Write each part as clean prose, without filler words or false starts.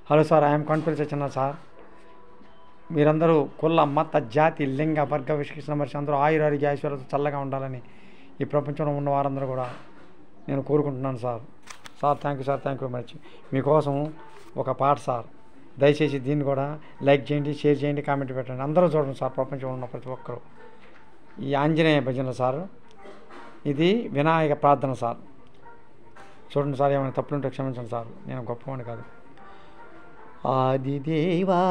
Hello sir, I'm confidence వచ్చిన sir. మీరందరూ కుల మత జాతి లింగ వర్గ విశిక్షణ మనిషి అందరూ ఆయురారోగ్య ఐశ్వర్యాలతో చల్లగా ఉండాలని ఈ ప్రపంచంలో ఉన్న వారందరూ కూడా నేను కోరుకుంటున్నాను sir. Thank you sir, thank you very much. మీకోసం ఒక పాట సార్, దయచేసి దీన్ని కూడా లైక్ చేయండి, షేర్ చేయండి, కామెంట్ పెట్టండి. అందరూ చూడండి సార్, ప్రపంచంలో ఉన్న ప్రతి ఒక్కరు. ఈ ఆంజనేయ భజన సార్, ఇది వినాయక ప్రార్థన సార్. చూడండి సార్, ఏమైనా తప్పులుంటే క్షమించండి సార్, నేను గొప్పవాడిని కాదు. ఆదిదేవా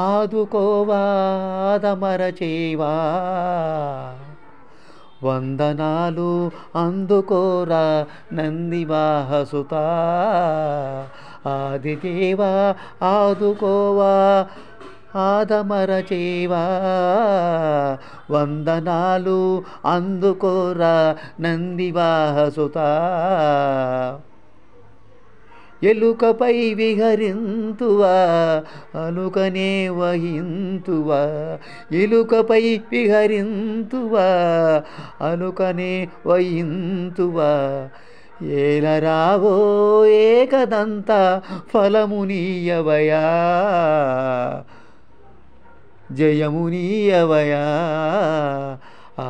ఆదుకోవా ఆదమరచేవా, వందనాలు అందుకోరా నందివాహసుతా. ఆదిదేవా ఆదుకోవా ఆదమరచేవా, వందనాలు అందుకోరా నందివాహసుతా. ఎలుకపై విహరింతువా అలుకనే వహింతువా, ఎలుకపై విహరింతువా అలుకనే వహింతువా. ఏలరావో ఏకదంత ఫలమునీయవయా, జయమునీయవయా.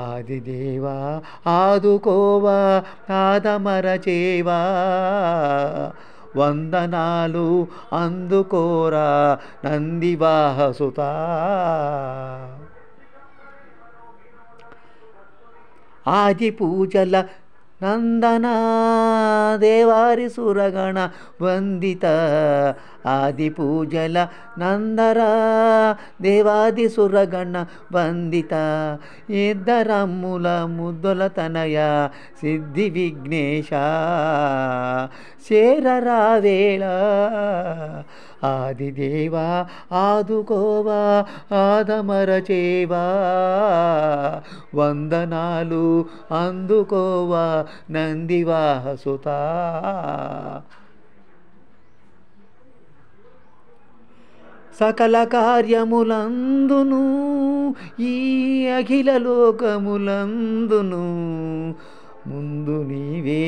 ఆదిదేవా ఆదుకోవా ఆదమరచేవా, వందనాలు అందుకోరా నందివాహసుతా. ఆది పూజల నందన దేవారి సురగణ వందిత, ఆది పూజల నందరా దేవాది సురగణ వందిత. ఇద్దరమ్ముల ముద్దుల తనయ సిద్ధి విఘ్నేశ, చేరరావేళ. ఆదిదేవా ఆదుకోవా ఆదమరచేవా, వందనాలు అందుకోవా నందివాహసుతా. సకల కార్యములందును ఈ అఖిల లోకములందును ముందు నీవే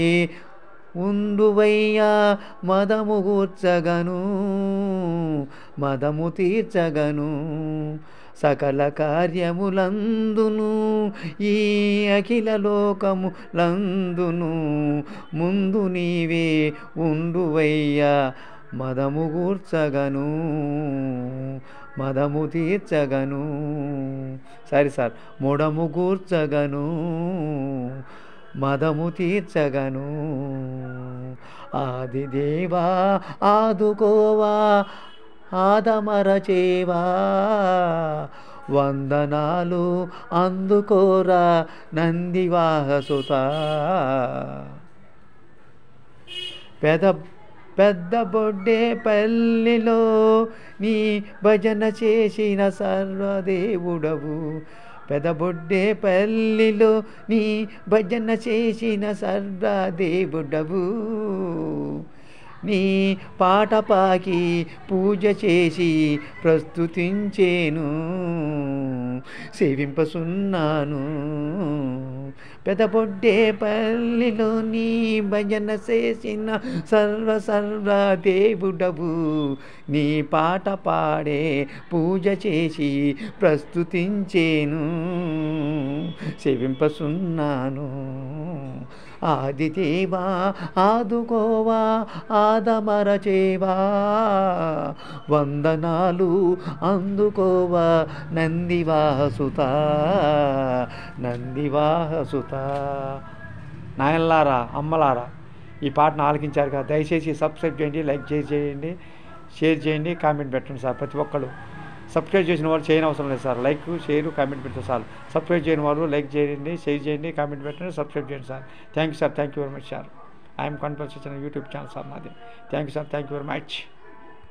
ఉందువయ్యా, మదము కూర్చగను మదము తీర్చగను. సకల కార్యములందును ఈ అఖిల లోకములందును ముందు నీవే ఉండువయ్యా, మదము కూర్చగను మదము తీర్చగను. సరే సార్, మొడము కూర్చగను మదము తీర్చగను. ఆదిదేవా ఆదుకోవా ఆదమరచేవా, వందనాలు అందుకోరా నందివాహసుతా. పెద్ద బొడ్డే పల్లిలో నీ భజన చేసిన సర్వదేవుడవు, పెదబొడ్డే పల్లిలో నీ భజన చేసిన సర్వదేవుడవు. నీ పాట పాకి పూజ చేసి ప్రస్తుతించేను, సేవింపసున్నాను. పెదబొడ్డే పల్లిలో నీ భజన చేసిన సర్వదేవుడవు, నీ పాట పాడే పూజ చేసి ప్రస్తుతించేను, సేవింపసున్నాను. ఆదిదేవా ఆదుకోవా ఆదమరచేవా, వందనాలు అందుకోవా నందివాహసుతా నందివాహసుతా. నాయనలారా, అమ్మలారా, ఈ పాటను ఆలకించారు కదా, దయచేసి సబ్స్క్రైబ్ చేయండి, లైక్ చేయండి, షేర్ చేయండి, కామెంట్ పెట్టండి సార్. ప్రతి ఒక్కళ్ళు సబ్స్క్రైబ్ చేసిన వాళ్ళు చేయని అవసరం లేదు సార్, లైక్ షేర్ కామెంట్ పెడితే సార్. సబ్స్క్రైబ్ చేయని వాళ్ళు లైక్ చేయండి, షేర్ చేయండి, కామెంట్ పెట్టండి, సబ్స్క్రైబ్ చేయండి sir. Thank you sir, thank you very much sir. I'm confidence వచ్చిన యూట్యూబ్ ఛానల్ సార్ నాది. Thank you sir, thank you very much.